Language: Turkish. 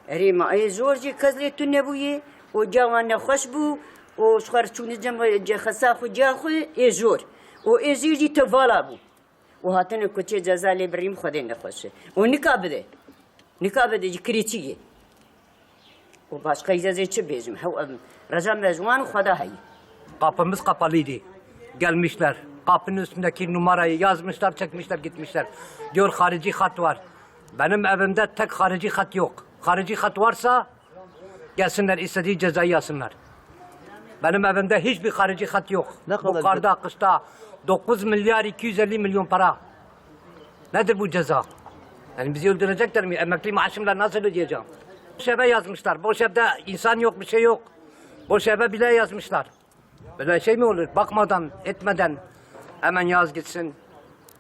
ريما اي زورجي كزلي تنبوي وجوان خوش بو وشخرچون جم خسا خو جاخو اي زور و اي زيجي تفالا بو وهاتن كوتشي جزالي بريم خدين نخوشه ونكابده نكابده كريتشي وباشقا اجازه çi bezim Recep Mezvan Khoda hay. Kapımız kapalıydı. Gelmişler. Kapının üstündeki numarayı yazmışlar, çekmişler, gitmişler. Diyor harici hat var. Benim evimde tek harici hat yok. Harici hat varsa gelsinler istediği cezayı yazsınlar. Benim evimde hiçbir harici hat yok. Bu karda kışta 9 milyar 250 milyon para. Nedir bu ceza? Yani bizi öldürecekler mi? Emekli maaşımla nasıl ödeyeceğim? Boş eve yazmışlar. Boş evde insan yok, bir şey yok. Boş eve bile yazmışlar. Böyle şey mi olur? Bakmadan, etmeden hemen yaz gitsin.